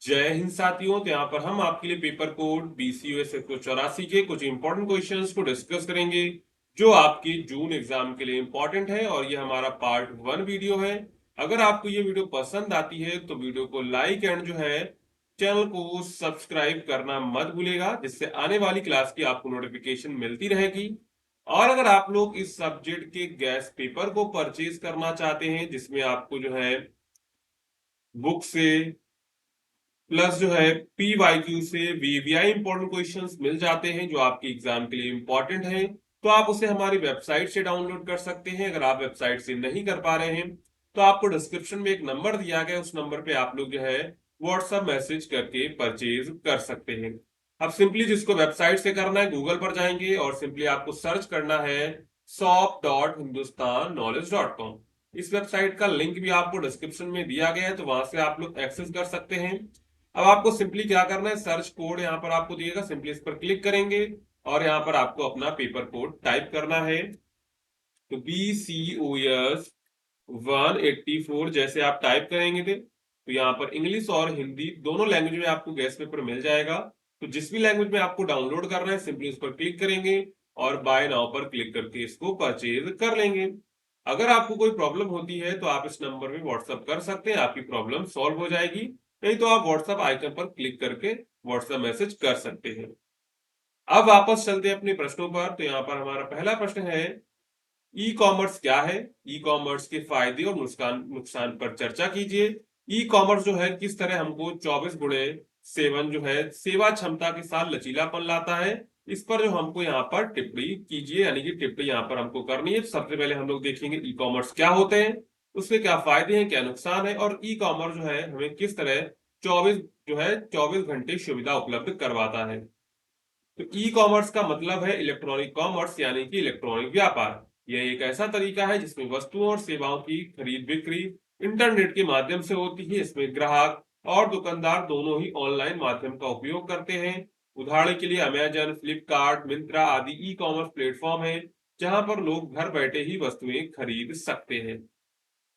जय हिंद साथियों। तो यहाँ पर हम आपके लिए पेपर कोड BCUS 184 के कुछ इंपॉर्टेंट क्वेश्चंस को डिस्कस करेंगे जो आपके जून एग्जाम के लिए इंपॉर्टेंट है, और ये हमारा पार्ट 1 वीडियो है। अगर आपको ये वीडियो पसंद आती है तो वीडियो को लाइक एंड जो है चैनल को सब्सक्राइब करना मत भूलिएगा, जिससे आने वाली क्लास की आपको नोटिफिकेशन मिलती रहेगी। और अगर आप लोग इस सब्जेक्ट के गैस पेपर को परचेज करना चाहते हैं, जिसमें आपको जो है बुक से प्लस जो है PYQ से VVI इंपॉर्टेंट क्वेश्चंस मिल जाते हैं जो आपके एग्जाम के लिए इंपॉर्टेंट है, तो आप उसे हमारी वेबसाइट से डाउनलोड कर सकते हैं। अगर आप वेबसाइट से नहीं कर पा रहे हैं तो आपको डिस्क्रिप्शन में एक नंबर दिया गया है, उस नंबर पे आप लोग जो है व्हाट्सएप मैसेज करके परचेज कर सकते हैं। अब सिंपली जिसको वेबसाइट से करना है, गूगल पर जाएंगे और सिंपली आपको सर्च करना है shop.hindustanknowledge.com। इस वेबसाइट का लिंक भी आपको डिस्क्रिप्शन में दिया गया है, तो वहां से आप लोग एक्सेस कर सकते हैं। अब आपको सिंपली क्या करना है, सर्च कोड यहाँ पर आपको दिएगा, सिंपली इस पर क्लिक करेंगे और यहाँ पर आपको अपना पेपर कोड टाइप करना है। तो BCOS 184 जैसे आप टाइप करेंगे थे तो यहाँ पर इंग्लिश और हिंदी दोनों लैंग्वेज में आपको गैस पेपर मिल जाएगा। तो जिस भी लैंग्वेज में आपको डाउनलोड करना है, सिंपली उस पर क्लिक करेंगे और बाय नाउ पर क्लिक करके इसको परचेज कर लेंगे। अगर आपको कोई प्रॉब्लम होती है तो आप इस नंबर में व्हाट्सअप कर सकते हैं, आपकी प्रॉब्लम सॉल्व हो जाएगी। नहीं तो आप व्हाट्सएप आइकन पर क्लिक करके व्हाट्सएप मैसेज कर सकते हैं। अब वापस चलते हैं अपने प्रश्नों पर। तो यहाँ पर हमारा पहला प्रश्न है, ई कॉमर्स क्या है? ई कॉमर्स के फायदे और नुकसान नुकसान पर चर्चा कीजिए। ई कॉमर्स जो है किस तरह हमको 24/7 जो है सेवा क्षमता के साथ लचीलापन लाता है, इस पर जो हमको यहाँ पर टिप्पणी कीजिए, यानी कि टिप्पणी यहाँ पर हमको करनी है। तो सबसे पहले हम लोग देखेंगे ई कॉमर्स क्या होते हैं, उसके क्या फायदे हैं, क्या नुकसान है, और ई कॉमर्स जो है हमें किस तरह 24 घंटे सुविधा उपलब्ध करवाता है। तो ई कॉमर्स का मतलब है इलेक्ट्रॉनिक कॉमर्स, यानी कि इलेक्ट्रॉनिक व्यापार। यह एक ऐसा तरीका है जिसमें वस्तुओं और सेवाओं की खरीद बिक्री इंटरनेट के माध्यम से होती है। इसमें ग्राहक और दुकानदार दोनों ही ऑनलाइन माध्यम का उपयोग करते हैं। उदाहरण के लिए अमेजन, फ्लिपकार्ट, मिंत्रा आदि ई कॉमर्स प्लेटफॉर्म है जहां पर लोग घर बैठे ही वस्तुएं खरीद सकते हैं।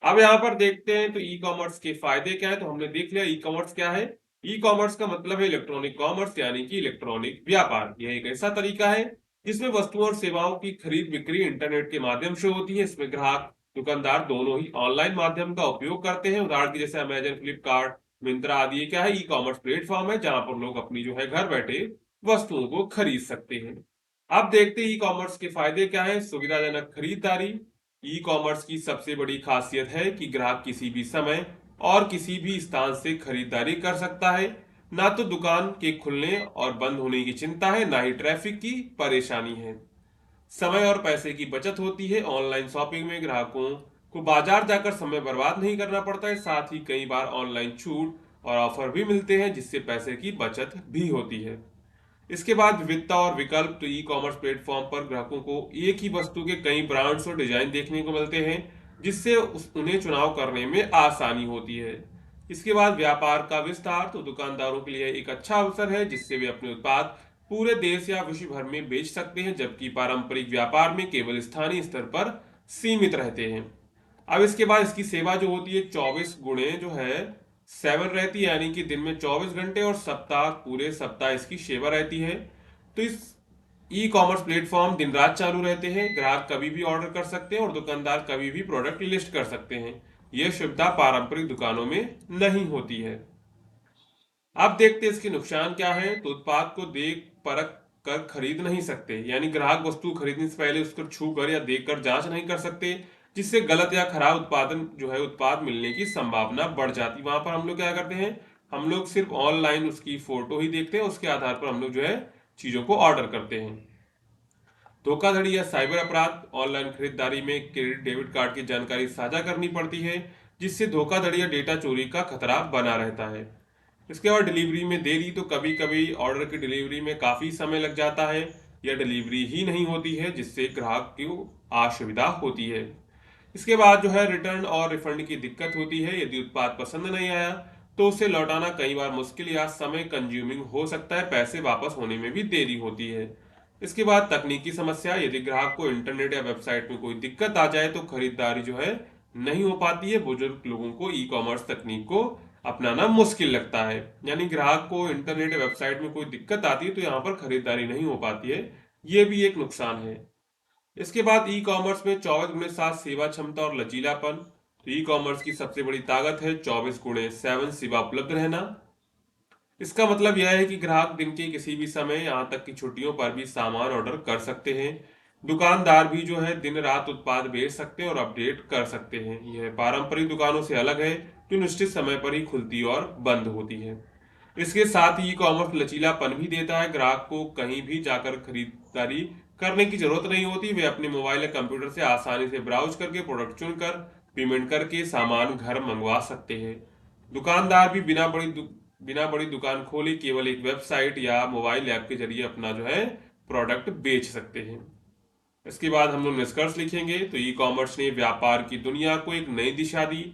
अब यहाँ पर देखते हैं तो ई कॉमर्स के फायदे क्या है। तो हमने देख लिया ई कॉमर्स क्या है। ई कॉमर्स का मतलब है इलेक्ट्रॉनिक कॉमर्स, यानी कि इलेक्ट्रॉनिक व्यापार। यह एक ऐसा तरीका है जिसमें वस्तुओं और सेवाओं की खरीद बिक्री इंटरनेट के माध्यम से होती है। इसमें ग्राहक दुकानदार दोनों ही ऑनलाइन माध्यम का उपयोग करते हैं। उदाहरण की जैसे अमेजन, फ्लिपकार्ट, मिंत्रा आदि ये क्या है, ई कॉमर्स प्लेटफॉर्म है जहां पर लोग अपनी जो है घर बैठे वस्तुओं को खरीद सकते हैं। अब देखते हैं ई कॉमर्स के फायदे क्या है। सुविधाजनक खरीदारी। ई कॉमर्स की सबसे बड़ी खासियत है कि ग्राहक किसी भी समय और किसी भी स्थान से खरीदारी कर सकता है। ना तो दुकान के खुलने और बंद होने की चिंता है, ना ही ट्रैफिक की परेशानी है। समय और पैसे की बचत होती है। ऑनलाइन शॉपिंग में ग्राहकों को बाजार जाकर समय बर्बाद नहीं करना पड़ता है। साथ ही कई बार ऑनलाइन छूट और ऑफर भी मिलते हैं जिससे पैसे की बचत भी होती है। इसके बाद विविधता और विकल्प। तो ई कॉमर्स प्लेटफॉर्म पर ग्राहकों को एक ही वस्तु के कई ब्रांड्स और डिजाइन देखने को मिलते हैं, जिससे उन्हें चुनाव करने में आसानी होती है। इसके बाद व्यापार का विस्तार। तो दुकानदारों के लिए एक अच्छा अवसर है जिससे वे अपने उत्पाद पूरे देश या विश्व भर में बेच सकते हैं, जबकि पारंपरिक व्यापार में केवल स्थानीय स्तर पर सीमित रहते हैं। अब इसके बाद इसकी सेवा जो होती है 24 गुणे जो है 7 रहती है, यानी कि दिन में 24 घंटे और सप्ताह पूरे सप्ताह इसकी सेवा रहती है। तो इस ई कॉमर्स प्लेटफॉर्म दिन रात चालू रहते हैं। ग्राहक कभी भी ऑर्डर कर सकते हैं और दुकानदार कभी भी प्रोडक्ट लिस्ट कर सकते हैं। यह सुविधा पारंपरिक दुकानों में नहीं होती है। अब देखते हैं इसके नुकसान क्या है। तो उत्पाद को देख परख कर खरीद नहीं सकते, यानी ग्राहक वस्तु खरीदने से पहले उसको छू कर या देख कर जांच नहीं कर सकते, जिससे गलत या खराब उत्पादन जो है उत्पाद मिलने की संभावना बढ़ जाती। वहां पर हम लोग क्या करते हैं, हम लोग सिर्फ ऑनलाइन उसकी फोटो ही देखते हैं, उसके आधार पर हम लोग जो है चीजों को ऑर्डर करते हैं। धोखाधड़ी या साइबर अपराध। ऑनलाइन खरीदारी में क्रेडिट डेबिट कार्ड की जानकारी साझा करनी पड़ती है, जिससे धोखाधड़ी या डेटा चोरी का खतरा बना रहता है। इसके बाद डिलीवरी में देरी। तो कभी कभी ऑर्डर की डिलीवरी में काफी समय लग जाता है या डिलीवरी ही नहीं होती है, जिससे ग्राहक को असुविधा होती है। इसके बाद जो है रिटर्न और रिफंड की दिक्कत होती है। यदि उत्पाद पसंद नहीं आया तो उसे लौटाना कई बार मुश्किल या समय कंज्यूमिंग हो सकता है, पैसे वापस होने में भी देरी होती है। इसके बाद तकनीकी समस्या। यदि ग्राहक को इंटरनेट या वेबसाइट में कोई दिक्कत आ जाए तो खरीदारी जो है नहीं हो पाती है। बुजुर्ग लोगों को ई कॉमर्स तकनीक को अपनाना मुश्किल लगता है। यानी ग्राहक को इंटरनेट वेबसाइट में कोई दिक्कत आती है तो यहाँ पर खरीदारी नहीं हो पाती है, ये भी एक नुकसान है। इसके बाद ई कॉमर्स में 24x7 सेवा क्षमता और लचीलापन। तो ई कॉमर्स की सबसे बड़ी ताकत है 24x7 सेवा उपलब्ध रहना। इसका मतलब यह है कि ग्राहक दिन के किसी भी समय, यहाँ तक कि छुट्टियों पर भी सामान ऑर्डर कर सकते हैं। दुकानदार भी जो है दिन रात उत्पाद बेच सकते हैं और अपडेट कर सकते हैं। यह पारंपरिक दुकानों से अलग है जो निश्चित समय पर ही खुलती और बंद होती है। इसके साथ ही ई कॉमर्स लचीलापन भी देता है, ग्राहक को कहीं भी जाकर खरीदारी करने की जरूरत नहीं होती। वे अपने मोबाइल या कंप्यूटर से आसानी से ब्राउज करके प्रोडक्ट चुनकर पेमेंट करके सामान घर मंगवा सकते हैं। दुकानदार भी बिना बड़ी दुकान खोले केवल एक वेबसाइट या मोबाइल ऐप के जरिए अपना जो है प्रोडक्ट बेच सकते हैं। इसके बाद हम लोग निष्कर्ष लिखेंगे तो ई कॉमर्स ने व्यापार की दुनिया को एक नई दिशा दी।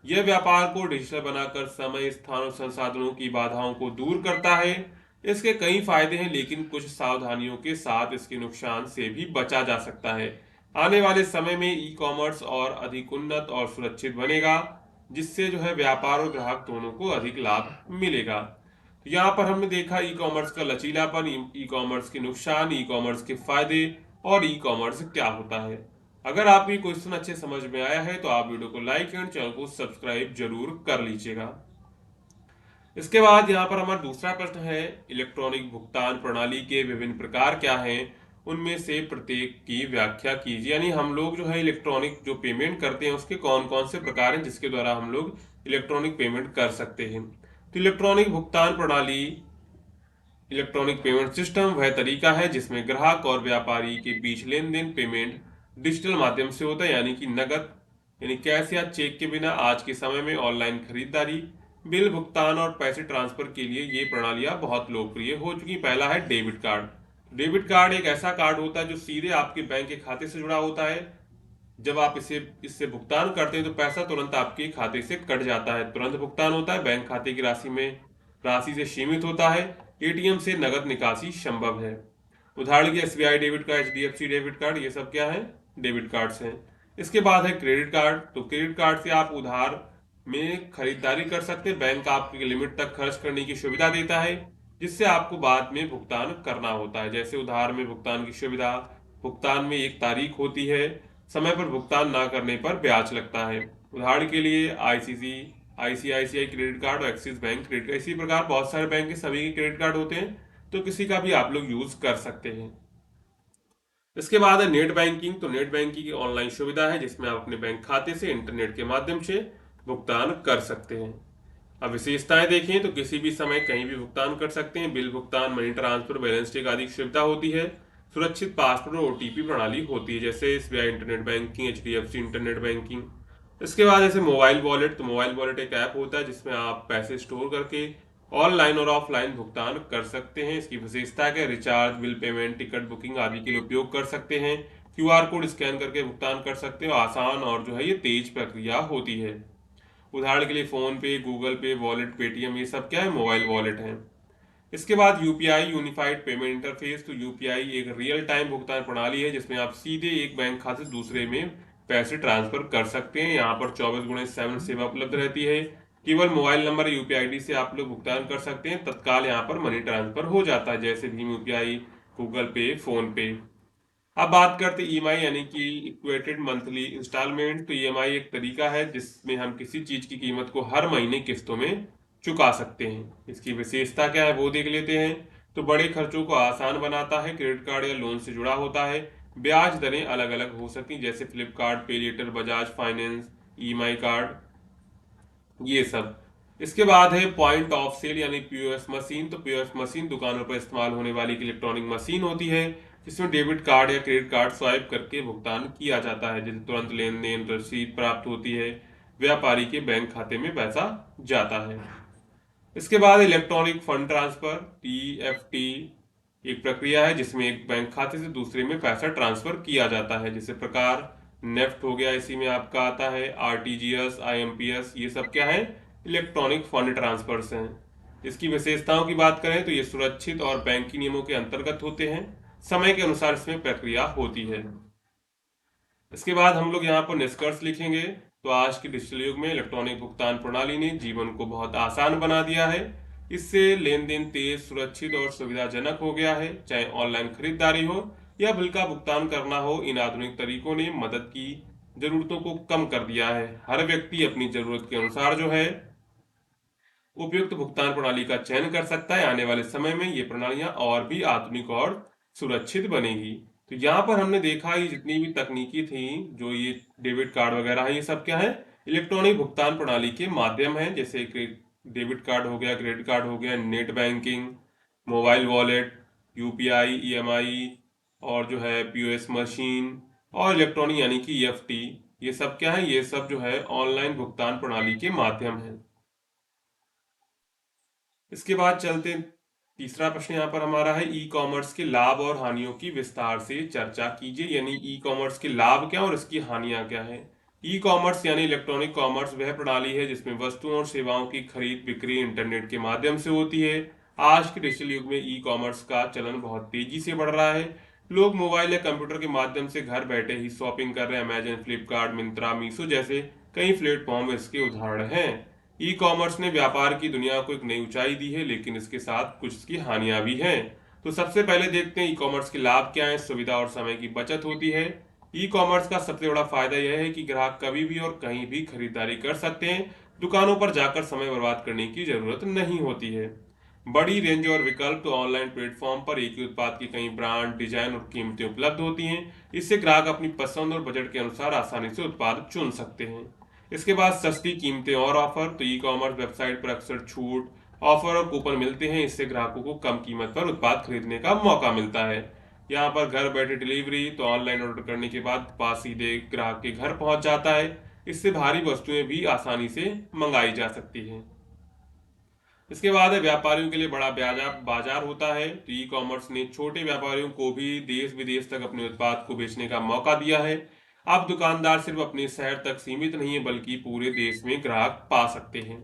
यह व्यापार को डिजिटल बनाकर समय, स्थान और संसाधनों की बाधाओं को दूर करता है। इसके कई फायदे हैं, लेकिन कुछ सावधानियों के साथ इसके नुकसान से भी बचा जा सकता है। आने वाले समय में ई कॉमर्स और अधिक उन्नत और सुरक्षित बनेगा, जिससे जो है व्यापार और ग्राहक दोनों को अधिक लाभ मिलेगा। तो यहाँ पर हमने देखा ई कॉमर्स का लचीलापन, ई कॉमर्स के नुकसान, ई कॉमर्स के फायदे और ई कॉमर्स क्या होता है। अगर आपको ये क्वेश्चन अच्छे समझ में आया है तो आप वीडियो को लाइक एंड चैनल को सब्सक्राइब जरूर कर लीजिएगा। इसके बाद यहाँ पर हमारा दूसरा प्रश्न है, इलेक्ट्रॉनिक भुगतान प्रणाली के विभिन्न प्रकार क्या हैं, उनमें से प्रत्येक की व्याख्या कीजिए। यानी हम लोग जो है इलेक्ट्रॉनिक जो पेमेंट करते हैं उसके कौन कौन से प्रकार हैं जिसके द्वारा हम लोग इलेक्ट्रॉनिक पेमेंट कर सकते हैं। तो इलेक्ट्रॉनिक भुगतान प्रणाली, इलेक्ट्रॉनिक पेमेंट सिस्टम वह तरीका है जिसमें ग्राहक और व्यापारी के बीच लेन देन पेमेंट डिजिटल माध्यम से होता है, यानी कि नकद, यानी कैश या चेक के बिना। आज के समय में ऑनलाइन खरीदारी, बिल भुगतान और पैसे ट्रांसफर के लिए ये प्रणालियां बहुत लोकप्रिय हो चुकी। पहला है डेबिट कार्ड। डेबिट कार्ड एक ऐसा कार्ड होता है जो सीधे आपके बैंक के खाते से जुड़ा होता है। जब आप इसे इससे भुगतान करते हैं तो पैसा तुरंत आपके खाते से कट जाता है, तुरंत भुगतान होता है, बैंक खाते की राशि से सीमित होता है। एटीएम से नगद निकासी संभव है। उदाहरण के SBI debit card, HDFC debit card, ये सब क्या है, डेबिट कार्ड्स हैं। इसके बाद है क्रेडिट कार्ड। तो क्रेडिट कार्ड से आप उधार में खरीदारी कर सकते हैं, बैंक आपकी लिमिट तक खर्च करने की सुविधा देता है, जिससे आपको बाद में भुगतान करना होता है। जैसे उधार में भुगतान की सुविधा, भुगतान में एक तारीख होती है, समय पर भुगतान ना करने पर ब्याज लगता है। उदाहरण के लिए आईसीआईसीआई क्रेडिट कार्ड और एक्सिस बैंक क्रेडिट कार्ड, इसी प्रकार बहुत सारे बैंक के सभी के क्रेडिट कार्ड होते हैं, तो किसी का भी आप लोग यूज कर सकते हैं। इसके बाद है नेट बैंकिंग। तो नेट बैंकिंग की ऑनलाइन सुविधा है जिसमें आप अपने बैंक खाते से इंटरनेट के माध्यम से भुगतान कर सकते हैं। अब विशेषताएं देखें तो किसी भी समय कहीं भी भुगतान कर सकते हैं, बिल भुगतान, मनी ट्रांसफर, बैलेंस चेक आदि की सुविधा होती है। सुरक्षित पासवर्ड और ओटीपी प्रणाली होती है, जैसे SBI internet banking, HDFC internet banking. इसके बाद जैसे मोबाइल वॉलेट। तो मोबाइल वॉलेट एक ऐप होता है जिसमें आप पैसे स्टोर करके ऑनलाइन और ऑफलाइन भुगतान कर सकते हैं। इसकी विशेषता क्या, recharge, bill payment, ticket booking आदि के लिए उपयोग कर सकते हैं। क्यूआर कोड स्कैन करके भुगतान कर सकते हैं। आसान और जो है ये तेज प्रक्रिया होती है। उदाहरण के लिए फोन पे, गूगल पे वॉलेट, पेटीएम, ये सब क्या है, मोबाइल वॉलेट है। इसके बाद यूपीआई, यूनिफाइड पेमेंट इंटरफेस। तो यूपीआई एक रियल टाइम भुगतान प्रणाली है जिसमें आप सीधे एक बैंक खाते से दूसरे में पैसे ट्रांसफर कर सकते हैं। यहाँ पर 24x7 सेवा उपलब्ध रहती है। केवल मोबाइल नंबर यूपीआईडी से आप लोग भुगतान कर सकते हैं, तत्काल यहाँ पर मनी ट्रांसफर हो जाता है, जैसे भीम यूपीआई, गूगल पे, फोन पे। अब बात करते ईएमआई यानी कि इक्वेटेड मंथली इंस्टॉलमेंट। तो ईएमआई एक तरीका है जिसमें हम किसी चीज की कीमत को हर महीने किस्तों में चुका सकते हैं। इसकी विशेषता क्या है वो देख लेते हैं। तो बड़े खर्चों को आसान बनाता है, क्रेडिट कार्ड या लोन से जुड़ा होता है। ब्याज दरें अलग अलग हो सकती जैसे Flipkart, pay later, Bajaj finance, EMI card, ये सब। इसके बाद है पॉइंट ऑफ सेल यानी पीओएस मशीन। तो पीओएस मशीन दुकानों पर इस्तेमाल होने वाली एक इलेक्ट्रॉनिक मशीन होती है जिसमें डेबिट कार्ड या क्रेडिट कार्ड स्वाइप करके भुगतान किया जाता है, जिससे तुरंत लेन देन रसीद प्राप्त होती है, व्यापारी के बैंक खाते में पैसा जाता है। इसके बाद इलेक्ट्रॉनिक फंड ट्रांसफर, ईएफटी, एक प्रक्रिया है जिसमें एक बैंक खाते से दूसरे में पैसा ट्रांसफर किया जाता है। जैसे प्रकार नेफ्ट हो गया, इसी में आपका आता है आरटीजीएस, आईएमपीएस, ये सब क्या है, इलेक्ट्रॉनिक फंड ट्रांसफर्स हैं। इसकी विशेषताओं की बात करें तो ये सुरक्षित और बैंकिंग नियमों के अंतर्गत होते हैं, समय के अनुसार इसमें प्रक्रिया होती है। इसके बाद हम लोग यहाँ पर निष्कर्ष लिखेंगे। तो आज के डिजिटल युग में इलेक्ट्रॉनिक भुगतान प्रणाली ने जीवन को बहुत आसान बना दिया है। इससे लेन देन तेज, सुरक्षित और सुविधाजनक हो गया है। चाहे ऑनलाइन खरीदारी हो या बिल का भुगतान करना हो, इन आधुनिक तरीकों ने मदद की जरूरतों को कम कर दिया है। हर व्यक्ति अपनी जरूरत के अनुसार जो है उपयुक्त भुगतान प्रणाली का चयन कर सकता है। आने वाले समय में ये प्रणालियां और भी आधुनिक और सुरक्षित बनेगी। तो यहाँ पर हमने देखा ये जितनी भी तकनीकी थी, जो ये डेबिट कार्ड वगैरह है, ये सब क्या है, इलेक्ट्रॉनिक भुगतान प्रणाली के माध्यम है। जैसे डेबिट कार्ड हो गया, क्रेडिट कार्ड हो गया, net banking, mobile wallet, UPI, EMI, और जो है पीओएस मशीन और इलेक्ट्रॉनिक यानी कि ईएफटी, ये सब क्या है, ये सब जो है ऑनलाइन भुगतान प्रणाली के माध्यम है। इसके बाद चलते हैं, तीसरा प्रश्न यहाँ पर हमारा है, ई कॉमर्स के लाभ और हानियों की विस्तार से चर्चा कीजिए। यानी ई कॉमर्स के लाभ क्या और इसकी हानियां क्या है। ई कॉमर्स यानी इलेक्ट्रॉनिक कॉमर्स वह प्रणाली है जिसमें वस्तुओं और सेवाओं की खरीद बिक्री इंटरनेट के माध्यम से होती है। आज के डिजिटल युग में ई कॉमर्स का चलन बहुत तेजी से बढ़ रहा है। लोग मोबाइल या कंप्यूटर के माध्यम से घर बैठे ही शॉपिंग कर रहे हैं। अमेजन, फ्लिपकार्ट, मिंत्रा, मीशो जैसे कई प्लेटफॉर्म इसके उदाहरण हैं। ई कॉमर्स ने व्यापार की दुनिया को एक नई ऊंचाई दी है, लेकिन इसके साथ कुछ इसकी हानियां भी हैं। तो सबसे पहले देखते हैं ई कॉमर्स के लाभ क्या है। सुविधा और समय की बचत होती है। ई कॉमर्स का सबसे बड़ा फायदा यह है कि ग्राहक कभी भी और कहीं भी खरीदारी कर सकते हैं। दुकानों पर जाकर समय बर्बाद करने की जरूरत नहीं होती है। बड़ी रेंज और विकल्प, तो ऑनलाइन प्लेटफॉर्म पर एक ही उत्पाद की कई ब्रांड, डिजाइन और कीमतें उपलब्ध होती हैं। इससे ग्राहक अपनी पसंद और बजट के अनुसार आसानी से उत्पाद चुन सकते हैं। इसके बाद सस्ती कीमतें और ऑफर, तो ई कॉमर्स वेबसाइट पर अक्सर छूट, ऑफर और कूपन मिलते हैं। इससे ग्राहकों को कम कीमत पर उत्पाद खरीदने का मौका मिलता है। यहाँ पर घर बैठे डिलीवरी, तो ऑनलाइन ऑर्डर करने के बाद उत्पाद सीधे ग्राहक के घर पहुंच जाता है। इससे भारी वस्तुएं भी आसानी से मंगाई जा सकती हैं। इसके बाद है व्यापारियों के लिए बड़ा बाजार बाजार होता है। तो ई कॉमर्स ने छोटे व्यापारियों को भी देश विदेश तक अपने उत्पाद को बेचने का मौका दिया है। अब दुकानदार सिर्फ अपने शहर तक सीमित नहीं है, बल्कि पूरे देश में ग्राहक पा सकते हैं।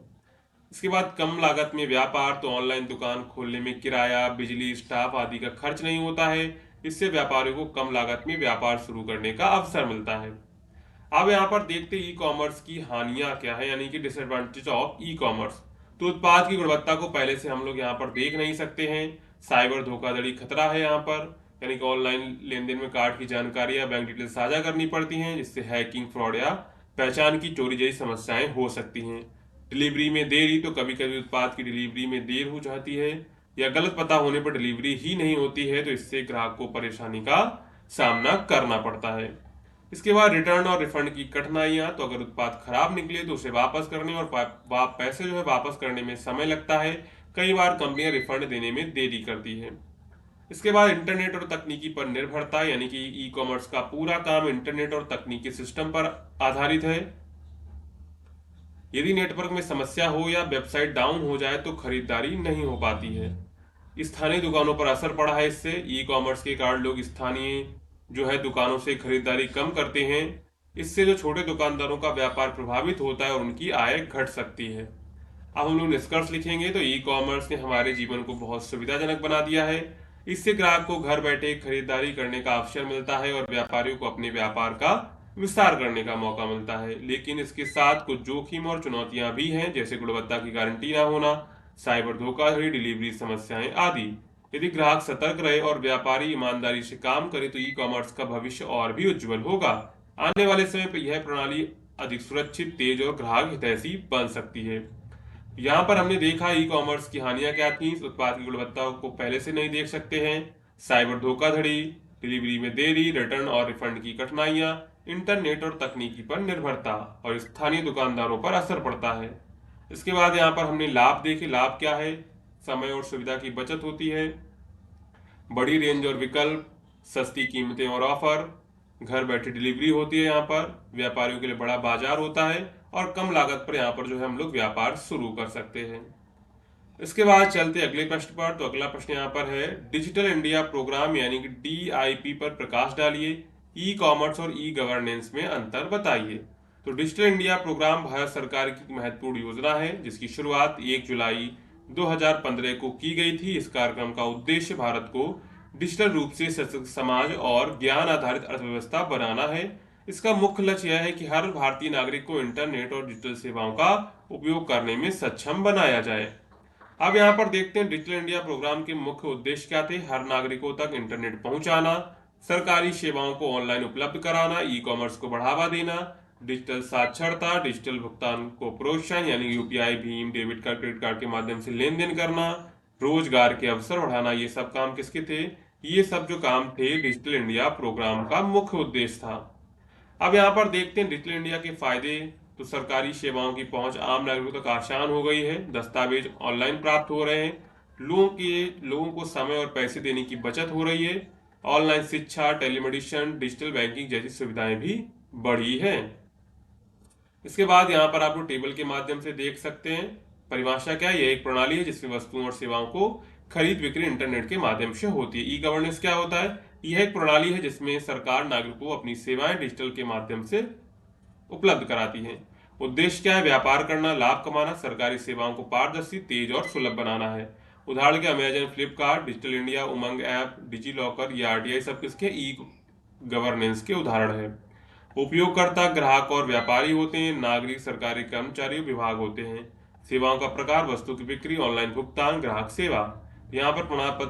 इसके बाद कम लागत में व्यापार, तो ऑनलाइन दुकान खोलने में किराया, बिजली, स्टाफ आदि का खर्च नहीं होता है। इससे व्यापारियों को कम लागत में व्यापार शुरू करने का अवसर मिलता है। अब यहाँ पर देखते ई कॉमर्स की हानियां क्या है, यानी कि डिसएडवांटेज ऑफ ई कॉमर्स। तो उत्पाद की गुणवत्ता को पहले से हम लोग यहाँ पर देख नहीं सकते हैं। साइबर धोखाधड़ी खतरा है यहाँ पर, यानी कि ऑनलाइन लेन देन में कार्ड की जानकारी या बैंक डिटेल साझा करनी पड़ती हैं, जिससे हैकिंग, फ्रॉड या पहचान की चोरी जैसी समस्याएं हो सकती हैं। डिलीवरी में देरी, तो कभी कभी उत्पाद की डिलीवरी में देर हो जाती है या गलत पता होने पर डिलीवरी ही नहीं होती है, तो इससे ग्राहक को परेशानी का सामना करना पड़ता है। इसके बाद रिटर्न और रिफंड की कठिनाइयां, तो अगर उत्पाद खराब निकले तो उसे वापस करने और पैसे जो है वापस करने में समय लगता है। कई बार कंपनियां रिफंड देने में देरी करती है। इसके बाद इंटरनेट और तकनीकी पर निर्भरता, यानी कि ई कॉमर्स का पूरा काम इंटरनेट और तकनीकी सिस्टम पर आधारित है। यदि नेटवर्क में समस्या हो या वेबसाइट डाउन हो जाए तो खरीदारी नहीं हो पाती है। स्थानीय दुकानों पर असर पड़ा है इससे। ई कॉमर्स के कारण लोग स्थानीय जो है दुकानों से खरीदारी कम करते हैं। इससे जो छोटे दुकानदारों का व्यापार प्रभावित होता है और उनकी आय घट सकती है। अब हम लोग निष्कर्ष लिखेंगे, तो ई कॉमर्स ने हमारे जीवन को बहुत सुविधाजनक बना दिया है। इससे ग्राहक को घर बैठे खरीदारी करने का अवसर मिलता है और व्यापारियों को अपने व्यापार का विस्तार करने का मौका मिलता है। लेकिन इसके साथ कुछ जोखिम और चुनौतियां भी हैं, जैसे गुणवत्ता की गारंटी ना होना, साइबर धोखाधड़ी, डिलीवरी समस्याएं आदि। यदि ग्राहक सतर्क रहे और व्यापारी ईमानदारी से काम करे तो ई कॉमर्स का भविष्य और भी उज्जवल होगा। आने वाले समय पर यह प्रणाली अधिक सुरक्षित, तेज और ग्राहक हितैषी बन सकती है। यहाँ पर हमने देखा ई कॉमर्स की हानियां क्या थी। उत्पाद की गुणवत्ता को पहले से नहीं देख सकते हैं, साइबर धोखाधड़ी, डिलीवरी में देरी, रिटर्न और रिफंड की कठिनाइयां, इंटरनेट और तकनीकी पर निर्भरता और स्थानीय दुकानदारों पर असर पड़ता है। इसके बाद यहाँ पर हमने लाभ देखे। लाभ क्या है, समय और सुविधा की बचत होती है, बड़ी रेंज और विकल्प, सस्ती कीमतें और ऑफर, घर बैठे डिलीवरी होती है। यहाँ पर व्यापारियों के लिए बड़ा बाजार होता है और कम लागत पर यहाँ पर जो है हम लोग व्यापार शुरू कर सकते हैं। इसके बाद चलते अगले प्रश्न पर। तो अगला प्रश्न यहाँ पर है, डिजिटल इंडिया प्रोग्राम यानी कि डीआईपी पर प्रकाश डालिए। ई कॉमर्स और ई गवर्नेंस में अंतर बताइए। तो डिजिटल इंडिया प्रोग्राम भारत सरकार की महत्वपूर्ण योजना है, जिसकी शुरुआत 1 जुलाई 2015 को की गई थी। इस कार्यक्रम का उद्देश्य भारत को डिजिटल रूप से सशक्त समाज और ज्ञान आधारित अर्थव्यवस्था बनाना है। इसका मुख्य लक्ष्य यह है कि हर भारतीय नागरिक को इंटरनेट और डिजिटल सेवाओं का उपयोग करने में सक्षम बनाया जाए। अब यहाँ पर देखते हैं डिजिटल इंडिया प्रोग्राम के मुख्य उद्देश्य क्या थे। हर नागरिकों तक इंटरनेट पहुंचाना, सरकारी सेवाओं को ऑनलाइन उपलब्ध कराना, ई कॉमर्स को बढ़ावा देना, डिजिटल साक्षरता, डिजिटल भुगतान को प्रोत्साहन यानी UPI, Bhim, debit card, credit card के माध्यम से लेन देन करना, रोजगार के अवसर बढ़ाना। ये सब काम किसके थे? ये सब जो काम थे डिजिटल इंडिया प्रोग्राम का मुख्य उद्देश्य था। अब यहाँ पर देखते हैं डिजिटल इंडिया के फायदे। तो सरकारी सेवाओं की पहुंच आम नागरिकों तक आसान हो गई है, दस्तावेज ऑनलाइन प्राप्त हो रहे हैं, लोगों को समय और पैसे देने की बचत हो रही है, ऑनलाइन शिक्षा, टेलीमेडिसिन, डिजिटल बैंकिंग जैसी सुविधाएं भी बढ़ी है। इसके बाद यहाँ पर आप लोग टेबल के माध्यम से देख सकते हैं। परिभाषा क्या है? यह एक प्रणाली है जिसमें वस्तुओं और सेवाओं को खरीद बिक्री इंटरनेट के माध्यम से होती है। ई गवर्नेंस क्या होता है? यह एक प्रणाली है जिसमें सरकार नागरिकों को अपनी सेवाएं डिजिटल के माध्यम से उपलब्ध कराती है। उद्देश्य क्या है? व्यापार करना, लाभ कमाना, सरकारी सेवाओं को पारदर्शी, तेज और सुलभ बनाना है। उदाहरण के अमेजन, फ्लिपकार्ट, डिजिटल इंडिया, उमंग ऐप, डिजी लॉकर, या आरटीआई सब किसके? ई गवर्नेंस के उदाहरण है। उपयोगकर्ता ग्राहक और व्यापारी होते हैं, नागरिक सरकारी कर्मचारी विभाग होते हैं। सेवाओं का प्रकार, वस्तु की बिक्री, ऑनलाइन भुगतान, ग्राहक सेवा। यहाँ पर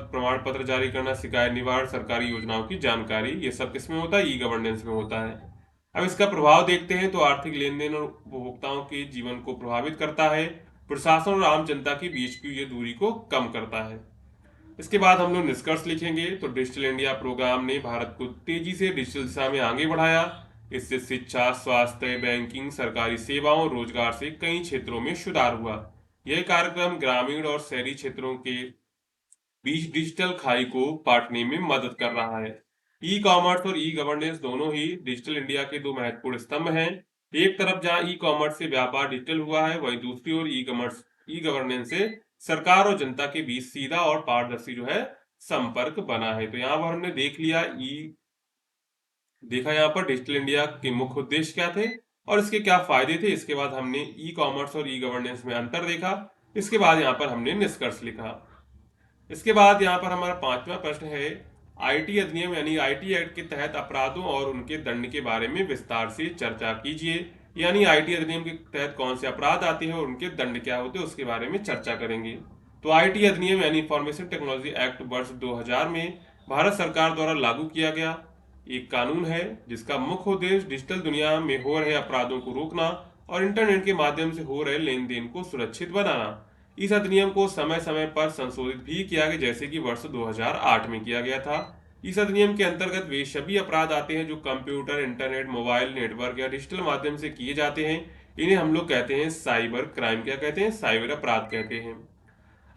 प्रमाण पत्र जारी करना, शिकायत निवारण, सरकारी योजनाओं की जानकारी, ये सब किसमें होता है? ई गवर्नेंस में होता है। अब इसका प्रभाव देखते हैं। तो आर्थिक लेन देन और उपभोक्ताओं के जीवन को प्रभावित करता है, प्रशासन और आम जनता के बीच की ये दूरी को कम करता है। इसके बाद हम लोग निष्कर्ष लिखेंगे। तो डिजिटल इंडिया प्रोग्राम ने भारत को तेजी से डिजिटल दिशा में आगे बढ़ाया। इससे शिक्षा, स्वास्थ्य, बैंकिंग, सरकारी सेवाओं, रोजगार से कई क्षेत्रों में सुधार हुआ। यह कार्यक्रम ग्रामीण और शहरी क्षेत्रों के बीच डिजिटल खाई को पाटने में मदद कर रहा है। ई कॉमर्स और ई गवर्नेंस दोनों ही डिजिटल इंडिया के दो महत्वपूर्ण स्तंभ हैं। एक तरफ जहां ई कॉमर्स से व्यापार डिजिटल हुआ है, वहीं दूसरी ओर ई गवर्नेंस से सरकार और जनता के बीच सीधा और पारदर्शी जो है संपर्क बना है। तो यहाँ पर हमने देखा यहाँ पर डिजिटल इंडिया के मुख्य उद्देश्य क्या थे और इसके क्या फायदे थे। इसके बाद हमने ई कॉमर्स और ई गवर्नेंस में अंतर देखा। इसके बाद यहाँ पर हमने निष्कर्ष लिखा। इसके बाद यहाँ पर हमारा पांचवा प्रश्न है, आईटी अधिनियम यानी आईटी एक्ट के तहत अपराधों और उनके दंड के बारे में विस्तार से चर्चा कीजिए। यानी आईटी अधिनियम के तहत कौन से अपराध आते हैं और उनके दंड क्या होते हैं उसके बारे में चर्चा करेंगे। तो आईटी अधिनियम यानी इंफॉर्मेशन टेक्नोलॉजी एक्ट वर्ष 2000 में भारत सरकार द्वारा लागू किया गया एक कानून है जिसका मुख्य उद्देश्य डिजिटल दुनिया में हो रहे अपराधों को रोकना और इंटरनेट के माध्यम से हो रहे लेन देन को सुरक्षित बनाना। इस अधिनियम को समय समय पर संशोधित भी किया गया, जैसे कि वर्ष 2008 में किया गया था। इस अधिनियम के अंतर्गत वे सभी अपराध आते हैं जो कंप्यूटर, इंटरनेट, मोबाइल नेटवर्क या डिजिटल माध्यम से किए जाते हैं। इन्हें हम लोग कहते हैं साइबर क्राइम। क्या कहते हैं? साइबर अपराध कहते हैं।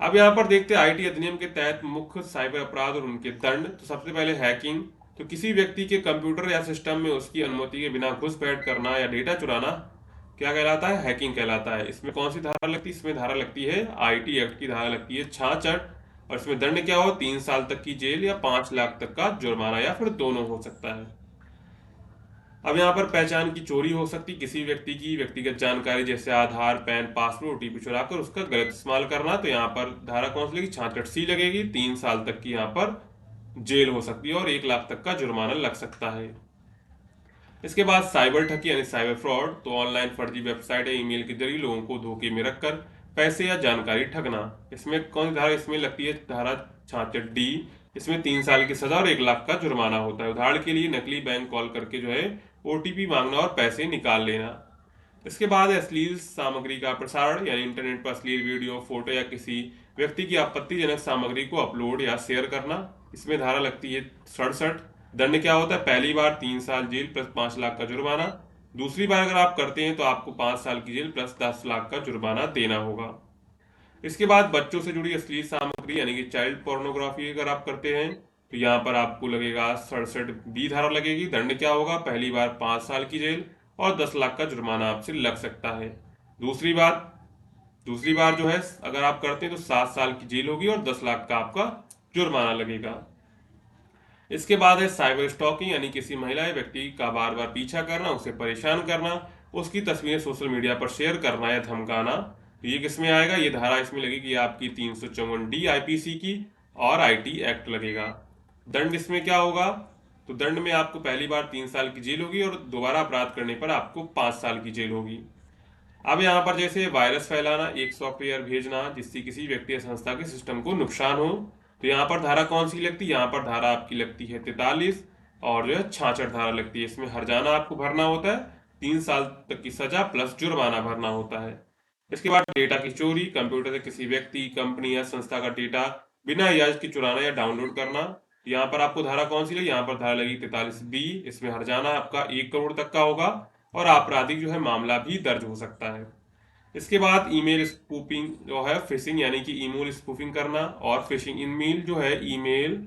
अब यहाँ पर देखते हैं आईटी अधिनियम के तहत मुख्य साइबर अपराध और उनके दंड। तो सबसे पहले हैकिंग। तो किसी व्यक्ति के कंप्यूटर या सिस्टम में उसकी अनुमति के बिना घुसपैठ करना या डेटा चुराना क्या कहलाता है? हैकिंग कहलाता है। इसमें कौन सी धारा लगती है? इसमें धारा लगती है आईटी एक्ट की धारा लगती है 66। और इसमें दंड क्या हो? 3 साल तक की जेल या 5 लाख तक का जुर्माना या फिर दोनों हो सकता है। अब यहाँ पर पहचान की चोरी हो सकती, किसी व्यक्ति की व्यक्तिगत जानकारी जैसे आधार, पैन, पासपोर्ट, ओटीपी चुराकर उसका गलत इस्तेमाल करना। तो यहाँ पर धारा कौन सी लगेगी? 66C लगेगी। 3 साल तक की यहाँ पर जेल हो सकती है और 1 लाख तक का जुर्माना लग सकता है। इसके बाद साइबर ठगी यानी साइबर फ्रॉड। तो ऑनलाइन फर्जी वेबसाइट या ईमेल के जरिए लोगों को धोखे में रखकर पैसे या जानकारी ठगना। इसमें कौन सी धारा इसमें लगती है? धारा 66D। इसमें 3 साल की सजा और 1 लाख का जुर्माना होता है। उदाहरण के लिए नकली बैंक कॉल करके जो है ओटीपी मांगना और पैसे निकाल लेना। इसके बाद अश्लील सामग्री का प्रसारण यानी इंटरनेट पर अश्लील वीडियो, फोटो या किसी व्यक्ति की आपत्तिजनक सामग्री को अपलोड या शेयर करना। इसमें धारा लगती है 67। दंड क्या होता है? पहली बार 3 साल जेल प्लस 5 लाख का जुर्माना। दूसरी बार अगर आप करते हैं तो आपको 5 साल की जेल प्लस 10 लाख का जुर्माना देना होगा। इसके बाद बच्चों से जुड़ी अश्लील सामग्री यानी कि चाइल्ड पोर्नोग्राफी अगर आप करते हैं तो यहाँ पर आपको लगेगा 67B धारा लगेगी। दंड क्या होगा? पहली बार 5 साल की जेल और 10 लाख का जुर्माना आपसे लग सकता है। दूसरी बार दूसरी बार जो है अगर आप करते हैं तो 7 साल की जेल होगी और 10 लाख का आपका जुर्माना लगेगा। इसके बाद है साइबर स्टॉकिंग यानी किसी महिला या व्यक्ति का बार बार पीछा करना, उसे परेशान करना, उसकी तस्वीरें सोशल मीडिया पर शेयर करना या धमकाना। तो ये किसमें आएगा? ये धारा इसमें लगेगी आपकी 354D आईपीसी की और आईटी एक्ट लगेगा। दंड इसमें क्या होगा? तो दंड में आपको पहली बार 3 साल की जेल होगी और दोबारा अपराध करने पर आपको 5 साल की जेल होगी। अब यहाँ पर जैसे वायरस फैलाना, एक सॉफ्टवेयर भेजना जिससे किसी व्यक्ति या संस्था के सिस्टम को नुकसान हो, तो यहाँ पर धारा कौन सी लगती है? यहाँ पर धारा आपकी लगती है 43 और जो है 66 धारा लगती है। इसमें हर्जाना आपको भरना होता है, 3 साल तक की सजा प्लस जुर्माना भरना होता है। इसके बाद डेटा की चोरी, कंप्यूटर से किसी व्यक्ति, कंपनी या संस्था का डेटा बिना इजाजत के चुराना या डाउनलोड करना। यहाँ पर आपको धारा कौन सी लगी? यहाँ पर धारा लगी 43B। इसमें हर्जाना आपका 1 करोड़ तक का होगा और आपराधिक जो है मामला भी दर्ज हो सकता है। इसके बाद ईमेल स्पूफिंग जो है, फिशिंग यानी कि ईमेल स्पूफिंग करना और फिशिंग ईमेल जो है, ईमेल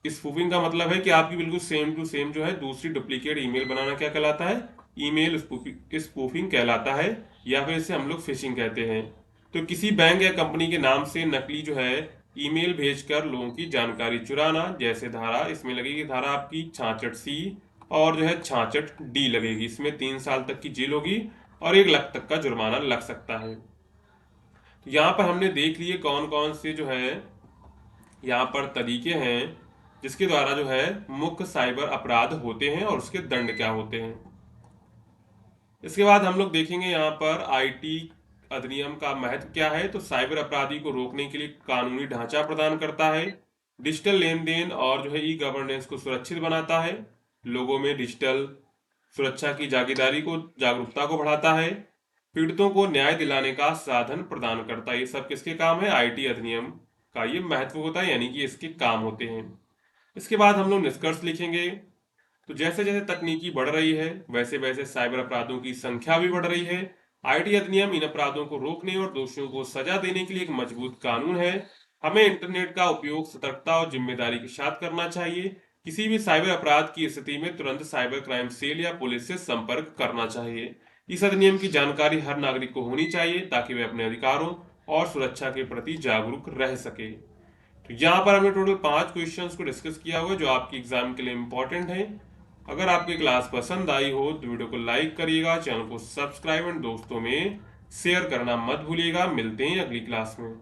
स्पूफिंग का मतलब है कि आपकी बिल्कुल सेम टू सेम जो है दूसरी डुप्लीकेट ईमेल बनाना क्या कहलाता है? ईमेल स्पूफिंग कहलाता है, या फिर इसे हम लोग फिशिंग कहते हैं। तो किसी बैंक या कंपनी के नाम से नकली जो है ईमेल भेजकर लोगों की जानकारी चुराना, जैसे धारा इसमें लगेगी धारा आपकी 66C और जो है 66D लगेगी। इसमें 3 साल तक की जेल होगी और 1 लाख तक का जुर्माना लग सकता है। तो यहाँ पर हमने देख लिए कौन कौन से जो है यहाँ पर तरीके हैं जिसके द्वारा जो है मुख्य साइबर अपराध होते हैं और उसके दंड क्या होते हैं। इसके बाद हम लोग देखेंगे यहाँ पर आईटी अधिनियम का महत्व क्या है। तो साइबर अपराधी को रोकने के लिए कानूनी ढांचा प्रदान करता है, डिजिटल लेन देन और जो है ई गवर्नेंस को सुरक्षित बनाता है, लोगों में डिजिटल सुरक्षा की जागरूकता को बढ़ाता है, पीड़ितों को न्याय दिलाने का साधन प्रदान करता है। ये सब किसके काम है? आईटी अधिनियम का ये महत्व होता है, यानी कि इसके काम होते हैं। इसके बाद हम लोग निष्कर्ष लिखेंगे। तो जैसे जैसे तकनीकी बढ़ रही है वैसे वैसे साइबर अपराधों की संख्या भी बढ़ रही है। आईटी अधिनियम इन अपराधों को रोकने और दोषियों को सजा देने के लिए एक मजबूत कानून है। हमें इंटरनेट का उपयोग सतर्कता और जिम्मेदारी के साथ करना चाहिए। किसी भी साइबर अपराध की स्थिति में तुरंत साइबर क्राइम सेल या पुलिस से संपर्क करना चाहिए। इस अधिनियम की जानकारी हर नागरिक को होनी चाहिए ताकि वे अपने अधिकारों और सुरक्षा के प्रति जागरूक रह सके। तो यहाँ पर हमने टोटल 5 क्वेश्चंस को डिस्कस किया हुआ है जो आपके एग्जाम के लिए इंपॉर्टेंट है। अगर आपकी क्लास पसंद आई हो तो वीडियो को लाइक करिएगा, चैनल को सब्सक्राइब एंड दोस्तों में शेयर करना मत भूलिएगा। मिलते हैं अगली क्लास में।